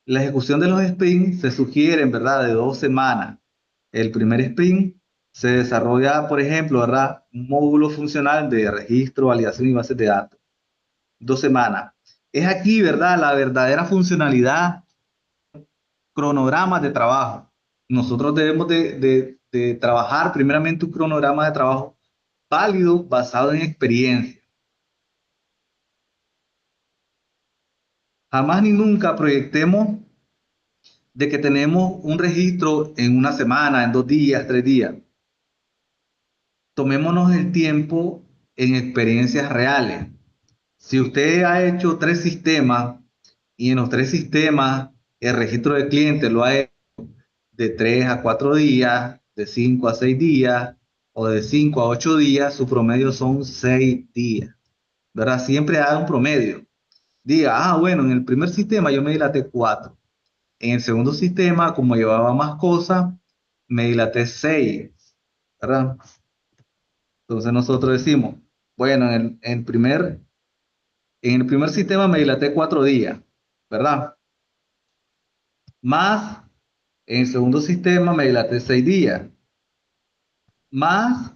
La ejecución de los sprints se sugiere, en verdad, de 2 semanas. El primer sprint se desarrolla, por ejemplo, ¿verdad? Un módulo funcional de registro, validación y bases de datos. 2 semanas. Es aquí, ¿verdad? La verdadera funcionalidad, cronogramas de trabajo. Nosotros debemos de trabajar primeramente un cronograma de trabajo válido basado en experiencia. Jamás ni nunca proyectemos de que tenemos un registro en una semana, en 2 días, 3 días. Tomémonos el tiempo en experiencias reales. Si usted ha hecho 3 sistemas y en los 3 sistemas el registro de clientes lo ha hecho de 3 a 4 días, de 5 a 6 días o de 5 a 8 días, su promedio son 6 días, ¿verdad? Siempre haga un promedio. Diga, bueno, en el primer sistema yo me dilaté 4. En el segundo sistema, como llevaba más cosas, me dilaté 6, ¿verdad? Entonces nosotros decimos, bueno, en el primer sistema me dilaté 4 días, ¿verdad? Más en el segundo sistema me dilaté 6 días. más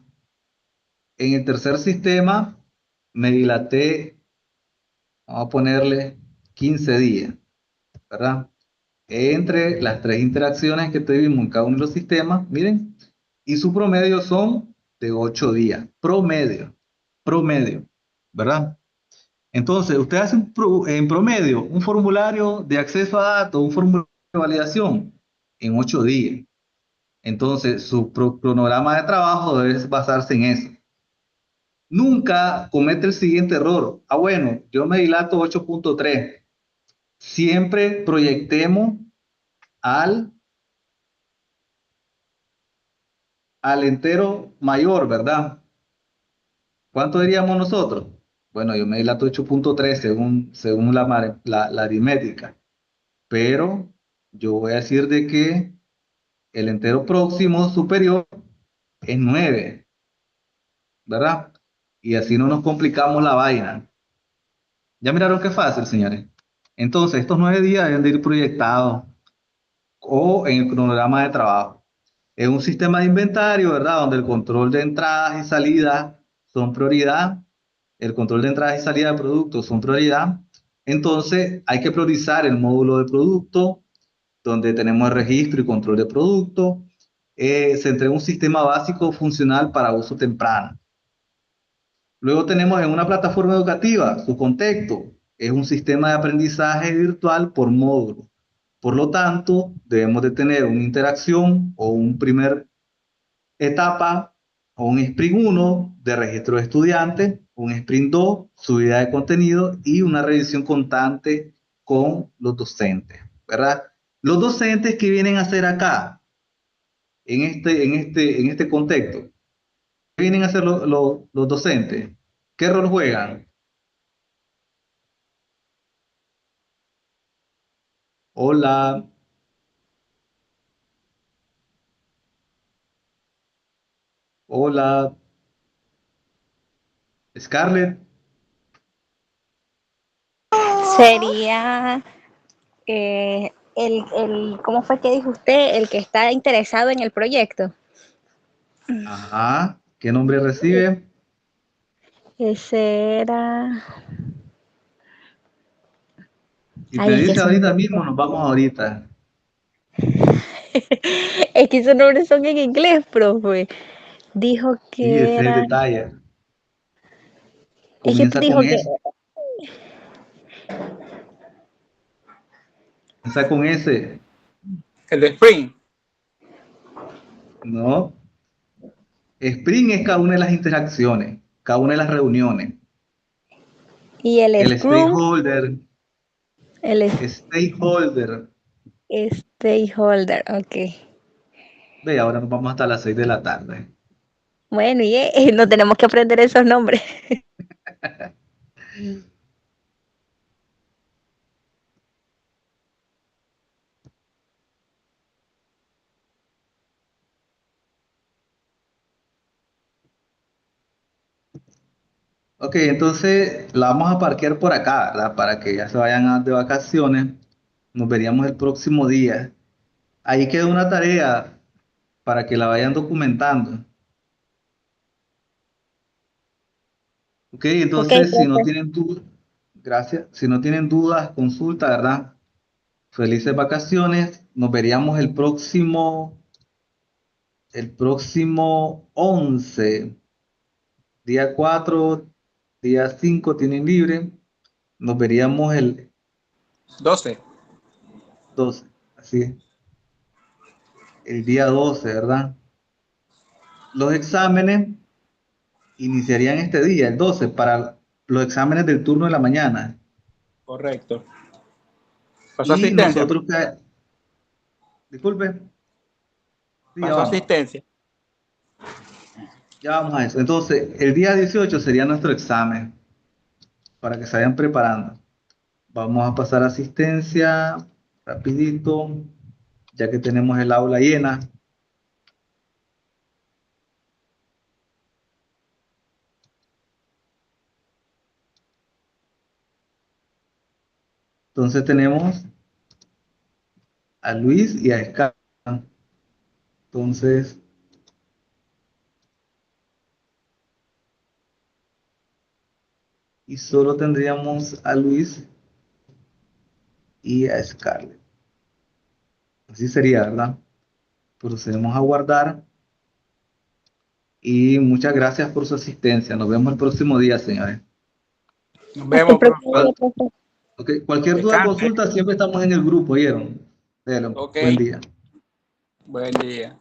en el tercer sistema me dilaté, vamos a ponerle 15 días, ¿verdad? Entre las tres interacciones que tuvimos en cada uno de los sistemas, miren, y su promedio son de 8 días, promedio, ¿verdad? Entonces, usted hace en promedio un formulario de acceso a datos, un formulario de validación en 8 días. Entonces, su cronograma de trabajo debe basarse en eso. Nunca comete el siguiente error. Ah, bueno, yo me dilato 8.3. Siempre proyectemos al, al entero mayor, ¿verdad? ¿Cuánto diríamos nosotros? Bueno, yo me dilato 8.3 según la aritmética, pero yo voy a decir de que el entero próximo superior es 9, ¿verdad? Y así no nos complicamos la vaina. ¿Ya miraron qué fácil, señores? Entonces, estos 9 días deben de ir proyectados o en el cronograma de trabajo. Es un sistema de inventario, ¿verdad? Donde el control de entradas y salidas son prioridad, el control de entradas y salida de productos son prioridad. Entonces, hay que priorizar el módulo de producto, donde tenemos el registro y control de producto. Se entrega un sistema básico funcional para uso temprano. Luego tenemos en una plataforma educativa, su contexto es un sistema de aprendizaje virtual por módulo. Por lo tanto, debemos de tener una interacción o un primer etapa o un sprint 1 de registro de estudiantes, un sprint 2, subida de contenido y una revisión constante con los docentes, ¿verdad? Los docentes que vienen a hacer acá, en este contexto, ¿qué vienen a hacer los docentes? ¿Qué rol juegan? Hola, hola, Scarlett. Sería ¿cómo fue que dijo usted? El que está interesado en el proyecto. Ajá, ¿qué nombre recibe? Ese era. Si te Ay, es que dice esos ahorita nombres mismo, nos vamos ahorita. es que esos nombres son en inglés, profe. Dijo Sí, ese que es el era. detalle. Es que Comienza dijo con que. S. Comienza con S. El de Spring. No. Sprint es cada una de las interacciones, cada una de las reuniones. Y el El Scrum, stakeholder, el stakeholder. stakeholder, ok. Ve, ahora nos vamos hasta las 6 de la tarde. Bueno, y no tenemos que aprender esos nombres. Ok, entonces la vamos a parquear por acá, ¿verdad? Para que ya se vayan de vacaciones. Nos veríamos el próximo día. Ahí queda una tarea para que la vayan documentando. Ok, Ok, entonces si no profe. tienen dudas, gracias. Si no tienen dudas, consulta, ¿verdad? Felices vacaciones. Nos veríamos el próximo 11, día 4, día 5 tienen libre. Nos veríamos el 12. 12, así es, el día 12, ¿verdad? Los exámenes iniciarían este día, el 12, para los exámenes del turno de la mañana. Correcto. Pasó Y asistencia. nosotros, disculpe, sí, ya Pasó vamos. asistencia. Ya vamos a eso. Entonces, el día 18 sería nuestro examen para que se vayan preparando. Vamos a pasar asistencia rapidito, ya que tenemos el aula llena. Entonces tenemos a Luis y a Scar. Entonces, y solo tendríamos a Luis y a Scarlett. Así sería, ¿verdad? Procedemos a guardar y muchas gracias por su asistencia. Nos vemos el próximo día, señores. Nos Hasta el vemos, próximo profe. día, profe. Ok, cualquier duda, Descanse. consulta, siempre estamos en el grupo, ¿oyeron? Bueno, Ok. buen día. Buen día.